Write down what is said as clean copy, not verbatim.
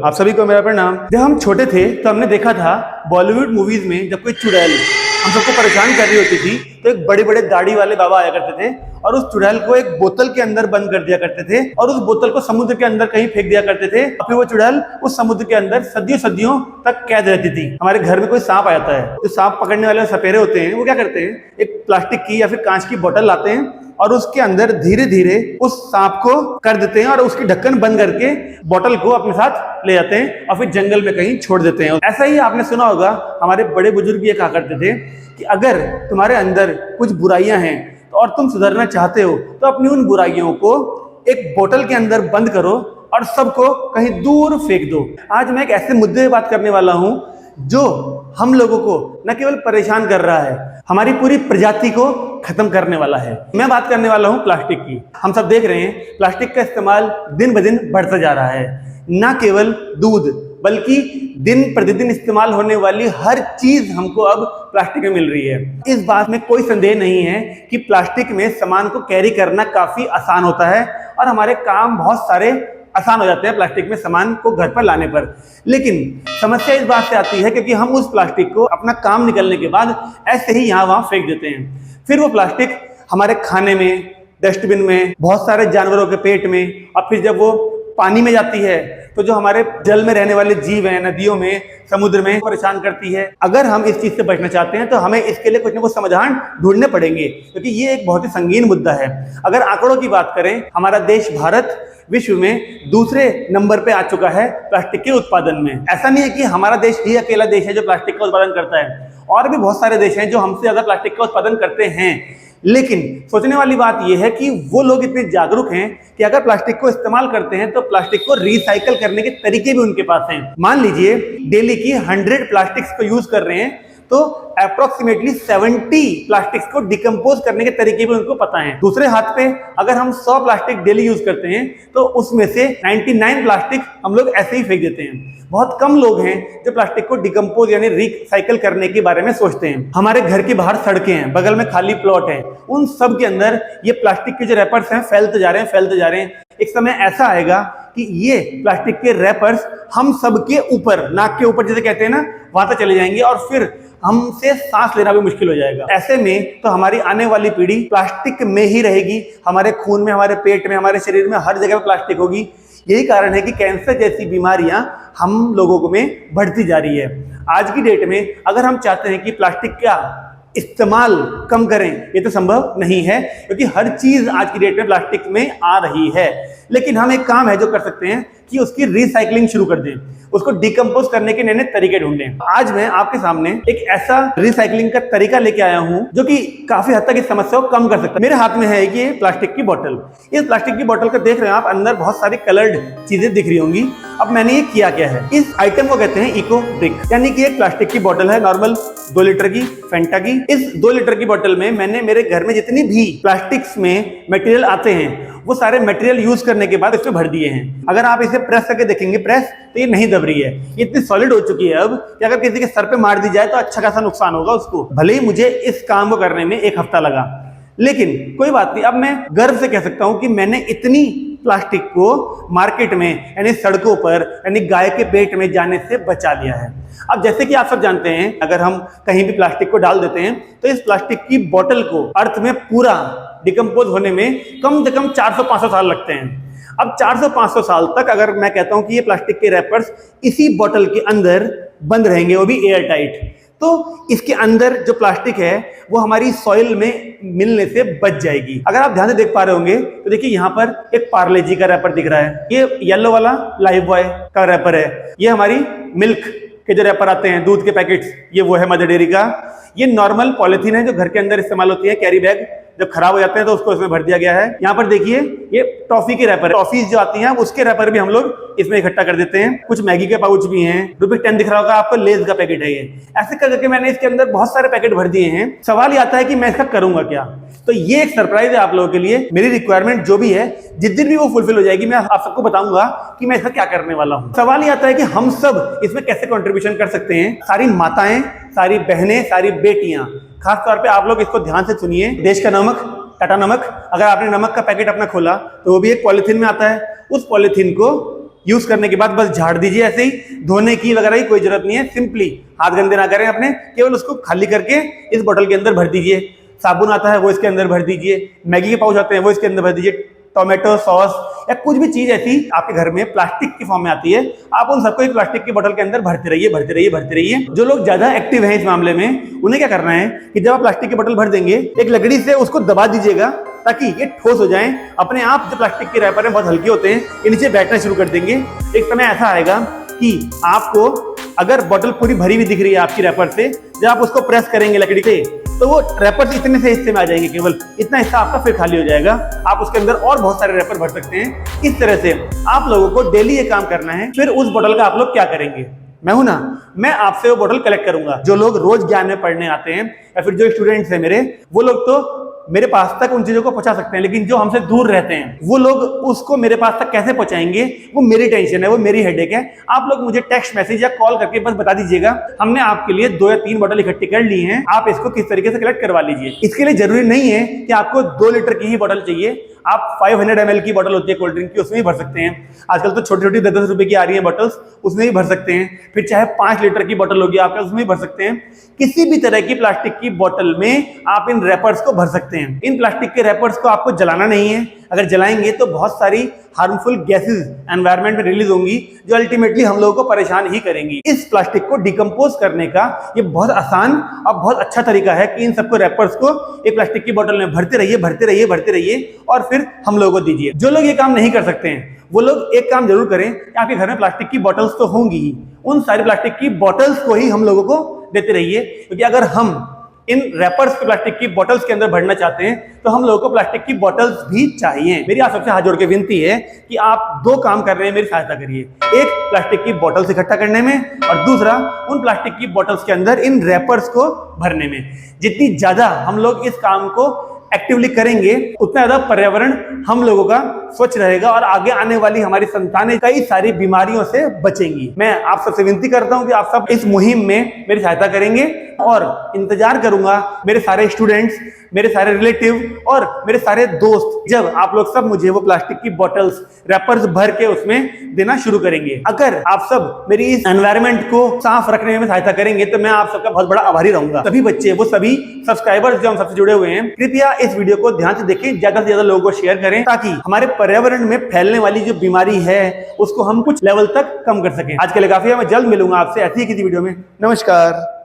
आप सभी को मेरा प्रणाम। जब हम छोटे थे तो हमने देखा था बॉलीवुड मूवीज में जब कोई चुड़ैल हम सबको परेशान कर रही होती थी तो एक बड़े बड़े दाढ़ी वाले बाबा आया करते थे और उस चुड़ैल को एक बोतल के अंदर बंद कर दिया करते थे और उस बोतल को समुद्र के अंदर कहीं फेंक दिया करते थे। फिर वो चुड़ैल उस समुद्र के अंदर सदियों सदियों तक कैद रहती थी। हमारे घर में कोई सांप आ जाता है, जो सांप पकड़ने वाले सपेरे होते हैं वो क्या करते हैं, एक प्लास्टिक की या फिर कांच की बोतल लाते हैं और उसके अंदर धीरे धीरे उस सांप को कर देते हैं और उसकी ढक्कन बंद करके बोतल को अपने साथ ले जाते हैं और फिर जंगल में कहीं छोड़ देते हैं। ऐसा ही आपने सुना होगा, हमारे बड़े बुजुर्ग ये कहा करते थे कि अगर तुम्हारे अंदर कुछ बुराइयां हैं और तुम सुधरना चाहते हो तो अपनी उन बुराइयों को एक बोतल के अंदर बंद करो और सबको कहीं दूर फेंक दो। आज मैं एक ऐसे मुद्दे पे बात करने वाला हूं जो हम लोगों को न केवल परेशान कर रहा है, हमारी पूरी प्रजाति को खत्म करने वाला है। मैं बात करने वाला हूं प्लास्टिक की। हम सब देख रहे हैं प्लास्टिक का इस्तेमाल दिन ब दिन बढ़ता जा रहा है। न केवल दूध बल्कि दिन प्रतिदिन इस्तेमाल होने वाली हर चीज हमको अब प्लास्टिक में मिल रही है। इस बात में कोई संदेह नहीं है कि प्लास्टिक में सामान को कैरी करना काफी आसान होता है और हमारे काम बहुत सारे आसान हो जाते हैं प्लास्टिक में सामान को घर पर लाने पर। लेकिन समस्या इस बात से आती है क्योंकि हम उस प्लास्टिक को अपना काम निकलने के बाद ऐसे ही यहाँ वहां फेंक देते हैं। फिर वो प्लास्टिक हमारे खाने में, डस्टबिन में, बहुत सारे जानवरों के पेट में और फिर जब वो पानी में जाती है तो जो हमारे जल में रहने वाले जीव हैं, नदियों में, समुद्र में, परेशान करती है। अगर हम इस चीज से बचना चाहते हैं तो हमें इसके लिए कुछ ना कुछ समाधान ढूंढने पड़ेंगे क्योंकि ये एक बहुत ही संगीन मुद्दा है। अगर आंकड़ों की बात करें, हमारा देश भारत विश्व में दूसरे नंबर पे आ चुका है प्लास्टिक के उत्पादन में। ऐसा नहीं है कि हमारा देश ही अकेला देश है जो प्लास्टिक का उत्पादन करता है, और भी बहुत सारे देश हैं जो हमसे ज्यादा प्लास्टिक का उत्पादन करते हैं। लेकिन सोचने वाली बात यह है कि वो लोग इतने जागरूक हैं कि अगर प्लास्टिक को इस्तेमाल करते हैं तो प्लास्टिक को रिसाइकल करने के तरीके भी उनके पास हैं। मान लीजिए डेली की 100 प्लास्टिक्स को यूज कर रहे हैं तो अप्रोक्सीमेटली 70 प्लास्टिक्स को डिकम्पोज करने के तरीके भी उनको पता है। दूसरे हाथ पे अगर हम 100 प्लास्टिक डेली यूज करते हैं तो उसमें से 99 प्लास्टिक हम लोग ऐसे ही फेंक देते हैं। बहुत कम लोग हैं जो प्लास्टिक को डिकम्पोज यानी रिसाइकल करने के बारे में सोचते हैं। हमारे घर के बाहर सड़कें हैं, बगल में खाली प्लॉट है, उन सब के अंदर ये प्लास्टिक के जो रैपर्स हैं फैलते जा रहे हैं। एक समय ऐसा आएगा कि ये प्लास्टिक के रैपर्स हम सब के ऊपर, नाक के ऊपर जिसे कहते हैं ना, वहां तक चले जाएंगे और फिर हमसे सांस लेना भी मुश्किल हो जाएगा। ऐसे में तो हमारी आने वाली पीढ़ी प्लास्टिक में ही रहेगी। हमारे खून में, हमारे पेट में, हमारे शरीर में हर जगह प्लास्टिक होगी। यही कारण है कि कैंसर जैसी बीमारियां हम लोगों में बढ़ती जा रही है। आज की डेट में अगर हम चाहते हैं कि प्लास्टिक का इस्तेमाल कम करें, ये तो संभव नहीं है क्योंकि हर चीज आज की डेट में प्लास्टिक में आ रही है। लेकिन हम एक काम है जो कर सकते हैं कि उसकी रिसाइकलिंग शुरू कर दें, उसको डिकम्पोज करने के नए नए तरीके ढूंढें। आज मैं आपके सामने एक ऐसा रिसाइकलिंग का तरीका लेके आया हूं जो कि काफी हद तक इस समस्या को कम कर सकता है। मेरे हाथ में है ये प्लास्टिक की बोतल। इस प्लास्टिक की बोतल को देख रहे हैं आप, अंदर बहुत सारी कलर्ड चीजें दिख रही होंगी। अब मैंने ये किया क्या है, इस आइटम को कहते हैं इको ब्रिक, यानी कि एक प्लास्टिक की बोतल है नॉर्मल 2 लीटर की फेंटा की। इस 2 लीटर की बोतल में मैंने मेरे घर में जितनी भी प्लास्टिक्स में मटेरियल आते हैं वो सारे मटेरियल यूज करने के बाद इसमें भर दिए हैं। अगर आप इसे प्रेस करके देखेंगे प्रेस तो ये नहीं दब रही है, ये इतनी सॉलिड हो चुकी है अब कि अगर किसी के सर पे मार दी जाए तो अच्छा खासा नुकसान होगा उसको। भले ही मुझे इस काम को करने में 1 हफ्ता लगा, लेकिन कोई बात नहीं। अब मैं गर्व से कह सकता हूं कि मैंने इतनी प्लास्टिक को मार्केट में यानी सड़कों पर यानी गाय के पेट में जाने से बचा लिया है। अब जैसे कि आप सब जानते हैं, अगर हम कहीं भी प्लास्टिक को डाल देते हैं तो इस प्लास्टिक की बोतल को अर्थ में पूरा डिकम्पोज होने में कम से कम 400-500 साल लगते हैं। अब 400-500 साल तक अगर मैं कहता हूं कि ये प्लास्टिक के रैपर्स इसी बोतल के अंदर बंद रहेंगे, वो भी एयर टाइट, तो इसके अंदर जो प्लास्टिक है वो हमारी सॉइल में मिलने से बच जाएगी। अगर आप ध्यान से देख पा रहे होंगे तो देखिए यहाँ पर एक पार्ले जी का रैपर दिख रहा है, ये येलो वाला लाइफ बॉय का रैपर है, ये हमारी मिल्क के जो रैपर आते हैं दूध के पैकेट्स, ये वो है मदर डेयरी का। ये नॉर्मल पॉलिथीन है जो घर के अंदर इस्तेमाल होती है, कैरी बैग, जब खराब हो जाते हैं तो उसको इसमें भर दिया गया है। यहाँ पर देखिए ये टॉफी के रैपर, टॉफीज जो आती हैं उसके रैपर भी हम लोग इसमें इकट्ठा कर देते हैं। कुछ मैगी के पाउच भी हैं, ₹10 दिख रहा होगा आपको, लेज का पैकेट है ये। ऐसे करके मैंने इसके अंदर बहुत सारे पैकेट भर दिए हैं। सवाल ये आता है कि मैं इसका करूंगा क्या, तो ये एक सरप्राइज है आप लोगों के लिए। मेरी रिक्वायरमेंट जो भी है, जिस दिन भी वो फुलफिल हो जाएगी, मैं आप सबको बताऊंगा कि मैं इसका क्या करने वाला हूँ। सवाल ये आता है कि हम सब इसमें कैसे कंट्रीब्यूशन कर सकते हैं। सारी माताएं, सारी बहनें, सारी बेटियां, खास तौर पे आप लोग इसको ध्यान से सुनिए। देश का नमक, टाटा नमक, अगर आपने नमक का पैकेट अपना खोला तो वो भी एक पॉलिथीन में आता है। उस पॉलिथीन को यूज करने के बाद बस झाड़ दीजिए, ऐसे ही धोने की वगैरह की कोई जरूरत नहीं है। सिंपली हाथ गंदे ना करें अपने, केवल उसको खाली करके इस बोतल के अंदर भर दीजिए। साबुन आता है वो इसके अंदर भर दीजिए, मैगी के पाउच आते हैं वो इसके अंदर भर दीजिए, टोमेटो सॉस या कुछ भी चीज ऐसी आपके घर में प्लास्टिक की फॉर्म में आती है, आप उन सबको एक प्लास्टिक की बोतल के अंदर भरते रहिए भरते रहिए भरते रहिए। जो लोग ज्यादा एक्टिव हैं इस मामले में, उन्हें क्या करना है कि जब आप प्लास्टिक की बोतल भर देंगे, एक लकड़ी से उसको दबा दीजिएगा ताकि ये ठोस हो जाए। अपने आप जो प्लास्टिक के रैपर हैं बहुत हल्के होते हैं, ये नीचे बैठना शुरू कर देंगे। एक समय ऐसा आएगा कि आपको अगर बोतल पूरी भरी हुई दिख रही है आपकी रैपर से, जब आप उसको प्रेस करेंगे लकड़ी से, तो वो रैपर इतने से हिस्से में आ जाएंगे, केवल इतना हिस्सा आपका फिर खाली हो जाएगा। आप उसके अंदर और बहुत सारे रैपर भर सकते हैं। इस तरह से आप लोगों को डेली ये काम करना है। फिर उस बोतल का आप लोग क्या करेंगे, मैं हूं ना, मैं आपसे वो बोतल कलेक्ट करूंगा। जो लोग रोज ज्ञान में पढ़ने आते हैं या फिर जो स्टूडेंट्स हैं मेरे, वो लोग तो मेरे पास तक उन चीजों को पहुंचा सकते हैं, लेकिन जो हमसे दूर रहते हैं वो लोग उसको मेरे पास तक कैसे पहुंचाएंगे, वो मेरी टेंशन है, वो मेरी हेडेक है। आप लोग मुझे टेक्स्ट मैसेज या कॉल करके बस बता दीजिएगा, हमने आपके लिए 2 या 3 बोतल इकट्ठी कर ली हैं, आप इसको किस तरीके से कलेक्ट करवा लीजिए। इसके लिए जरूरी नहीं है कि आपको 2 लीटर की ही बोतल चाहिए, आप 500 ml की बोतल होती है कोल्ड ड्रिंक की, उसमें भी भर सकते हैं। आजकल तो छोटी छोटी 10-10 रुपए की आ रही है बोतल्स, उसमें भी भर सकते हैं। फिर चाहे 5 लीटर की बोतल होगी आपका, उसमें भी भर सकते हैं। किसी भी तरह की प्लास्टिक की बोतल में आप इन रैपर्स को भर सकते हैं। इन प्लास्टिक के रैपर्स को आपको जलाना नहीं है, अगर जलाएंगे तो बहुत सारी हार्मफुल गैसेस एनवायरनमेंट में रिलीज होंगी, जो अल्टीमेटली हम लोगों को परेशान ही करेंगी। इस प्लास्टिक को डिकम्पोज करने का ये बहुत आसान और बहुत अच्छा तरीका है कि इन सबको रैपर्स को एक प्लास्टिक की बोतल में भरते रहिए भरते रहिए भरते रहिए और फिर हम लोगों को दीजिए। जो लोग ये काम नहीं कर सकते हैं वो लोग एक काम जरूर करें कि आपके घर में प्लास्टिक की बोतल्स तो होंगी ही, उन सारी प्लास्टिक की बोतल्स को ही हम लोगों को देते रहिए। क्योंकि अगर हम इन रैपर्स को प्लास्टिक की बोतल्स के अंदर भरना चाहते हैं तो हम लोगों को प्लास्टिक की बोतल्स भी चाहिए। मेरी आप सबसे हाथ जोड़ के विनती है कि आप 2 काम कर रहे हैं, मेरी सहायता करिए। एक, प्लास्टिक की बोतल्स इकट्ठा करने में, और दूसरा, उन प्लास्टिक की बोतल्स के अंदर इन रैपर्स को भरने में। जितनी ज्यादा हम लोग इस काम को एक्टिवली करेंगे, उतना ज्यादा पर्यावरण हम लोगों का स्वच्छ रहेगा और आगे आने वाली हमारी संतानें कई सारी बीमारियों से बचेंगी। मैं आप सबसे विनती करता हूं कि आप सब इस मुहिम में मेरी सहायता करेंगे, और इंतजार करूंगा मेरे सारे स्टूडेंट्स, मेरे सारे रिलेटिव और मेरे सारे दोस्त, जब आप लोग सब मुझे वो प्लास्टिक की बोतल्स रैपर्स भर के उसमें देना शुरू करेंगे। अगर आप सब मेरी इस एनवायरनमेंट को साफ रखने में सहायता करेंगे तो मैं आप सबका बहुत बड़ा आभारी रहूंगा। सभी बच्चे, वो सभी सब्सक्राइबर्स जो हम सबसे जुड़े हुए हैं, कृपया इस वीडियो को ध्यान से देखें, ज्यादा से ज्यादा लोगों को शेयर करें, ताकि हमारे पर्यावरण में फैलने वाली जो बीमारी है उसको हम कुछ लेवल तक कम कर सकें। आज के लिए काफी है, मैं जल्द मिलूंगा आपसे ऐसी ही किसी वीडियो में। नमस्कार।